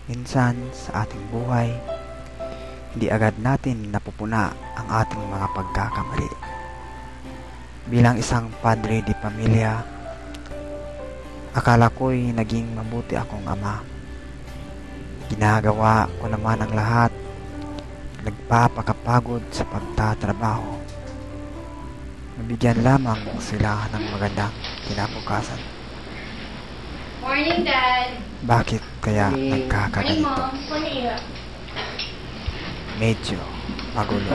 Minsan sa ating buhay, hindi agad natin napupuna ang ating mga pagkakamali. Bilang isang padre di pamilya, akala ko'y naging mabuti akong ama. Ginagawa ko naman ang lahat, nagpapakapagod sa pagtatrabaho. Mabigyan lamang sila ng magandang kinabukasan. Morning, Dad. Bakit kaya Morning, nagkakaganito? Mom. Morning. Medyo magulo.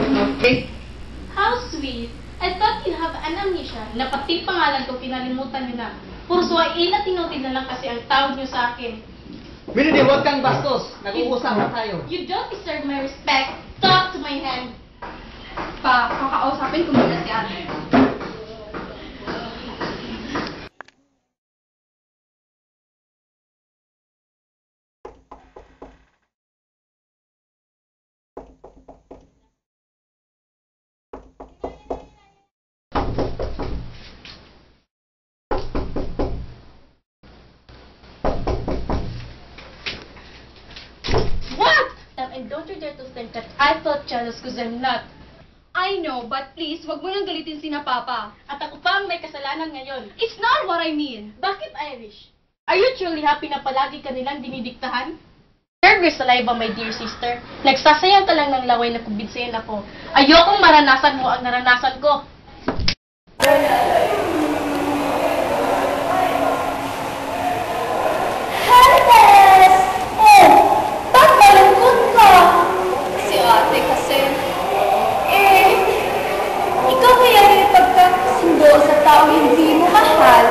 How sweet. I thought you have an amnesia. Na pati pangalan ko kinalimutan niyo na. Puro suwain at tinutid na lang kasi ang tawag niyo sa akin. Melody, huwag kang bastos. Nag-uusapan tayo. You don't deserve my respect. Talk to my hand. Pa, kakausapin ko muna si ate. What? And don't you dare to think that I felt jealous because I'm not. I know, but please, wag mo nang galitin si na Papa. At ako pa ang may kasalanan ngayon. It's not what I mean. Bakit Irish? Are you truly happy na palagi ka nilang dinidiktahan? Your saliva, my dear sister. Nagsasayang ka lang ng laway na kumbinsihin ako. Ayokong maranasan mo ang naranasan ko. Hannes! Oh, bakit malungkot ka? Si ate kasi. Ikaw kaya ipagkakasundo sa taong hindi mo mahal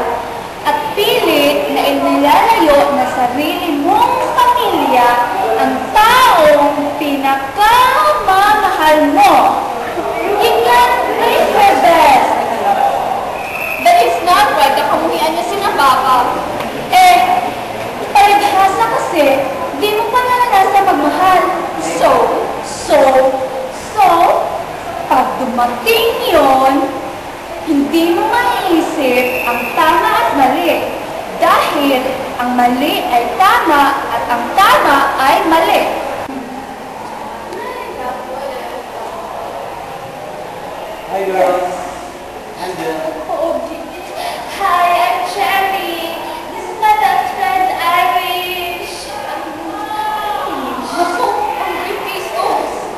at pilit na inilalayo na sarili mong pamilya ang taong pinakamamahal mo. You can raise your best. That is not right. Nakamuhian niya si na Papa. Palibhasa kasi, di mo pa naranasan magmahal. So, pag dumating yon, hindi mo maiisip ang tama at mali. Dahil ang mali ay tama at ang tama ay mali. Hi girls. I'm Bill. Hi, I'm Cherry. This is my best friend, Irish. Naku, ang briefcase ko.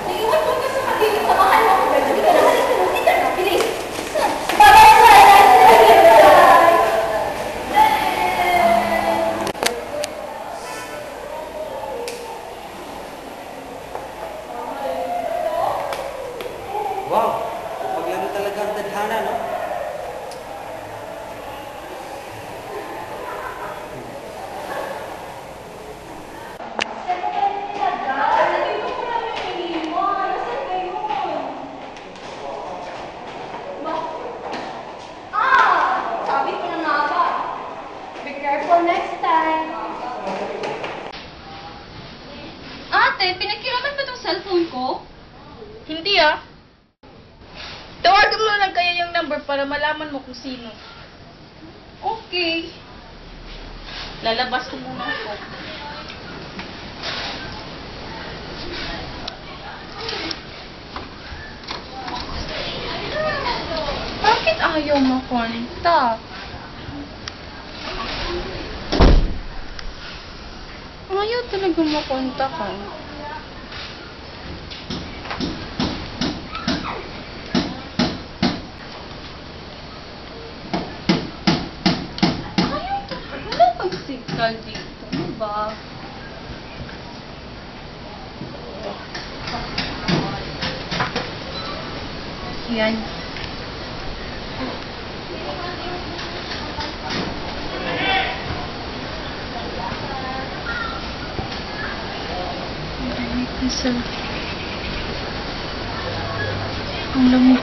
Naiwan mo ka sa katilig sa mahal mo. Halika na, bilis. Wow, maglaro talaga ang tadhana, no? Sabi ko na nga ba. Be careful next time. Ate, pinagkiraman ba tong cellphone ko? Hindi ah. Tawagan mo lang kaya yung number para malaman mo kung sino. Okay. Lalabas ko muna ako. Bakit ayaw makontak? Ayaw talaga makontakan. Ayaw talaga. Wala pang signal dito. Ano ba? Yan. Ang lamig.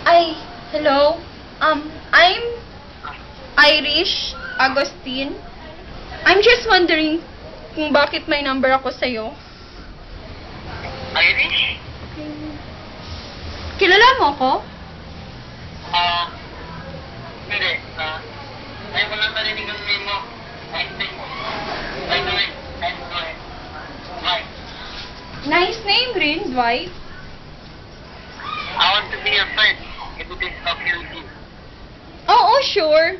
Ay, hello. I'm Irish Agustin. I'm just wondering kung bakit may number ako sa'yo. Irish? Kilala mo ako? Hindi. Ay, walang narinig ang name mo. I'm famous. By the way, I'm Dwight. Dwight. Nice name rin, Dwight. I want to be your friend. If it is okay with you. Oo, sure.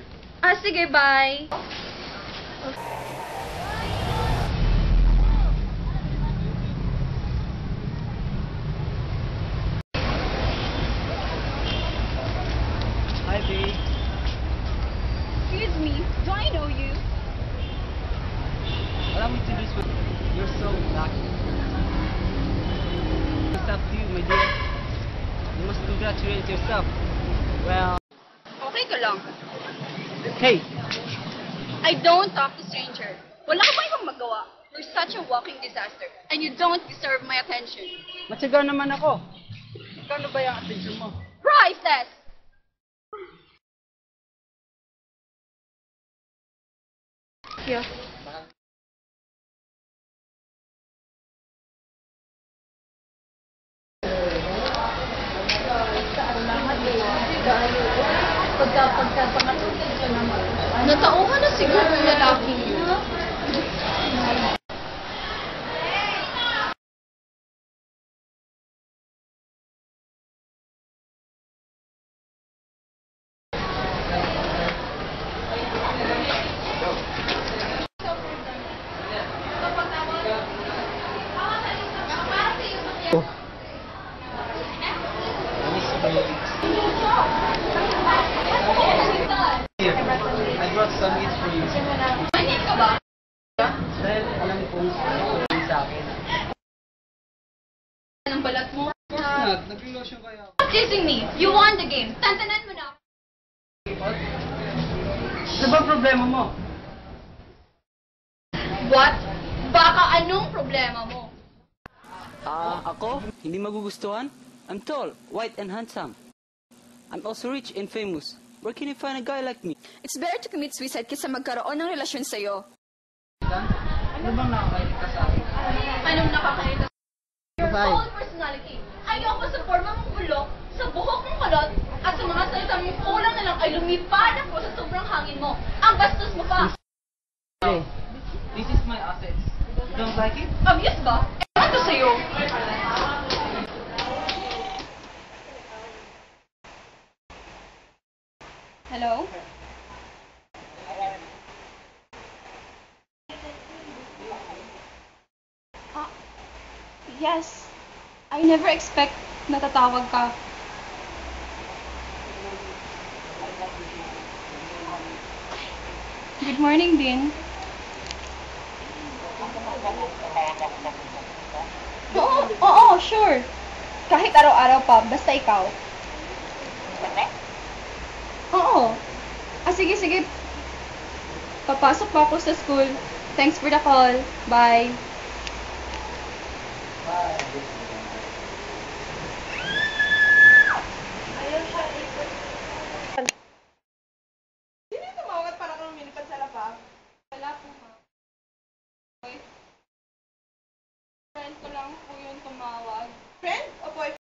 Sige, bye. Hi, babe. Excuse me, do I know you? Allow me to introduce you. You're so lucky. It's up to you, my dear. You must congratulate yourself. Well, Okay ka lang. hey, I don't talk to stranger. Wala ka ba ibang magawa? You're such a walking disaster, and you don't deserve my attention. matyaga naman ako. Kano ba yung attention mo? Priceless! Yeah. Natauhan na siguro yung lalaking yun. Here, I brought some meat for you. Manit ka ba? Dahil alam kong sabihin sa akin. Anong balat mo? Nag-lotion kaya ako. Stop teasing me! You won the game! Tantanan mo na! Ano ba problema mo? What? Baka anong problema mo? Ako? Hindi magugustuhan? I'm tall, white, and handsome. I'm also rich and famous. Where can you find a guy like me? It's better to commit suicide kaysa magkaroon ng relasyon sa'yo. Ano bang nakakalit ka sa akin? Anong nakakaita? Your Bye. whole personality. Ayoko sa forma mong bulok, sa buhok mong kulot, at sa mga salita mong kulang na lang ay lumipad ako sa sobrang hangin mo. Ang bastos mo pa! Hey, this is my assets. You don't like it? Obvious ba? Ewan ko sa'yo. Hello? Yes. I never expect na tatawag ka. Good morning din. Oo, sure. Kahit araw-araw pa, basta ikaw. Oo. Sige. Papasok pa ako sa school. Thanks for the call. Bye. Sino yung tumawag at parang lumilipad sa lapag? Wala po, ma'am. Friend ko lang po yung tumawag. Friend o boyfriend?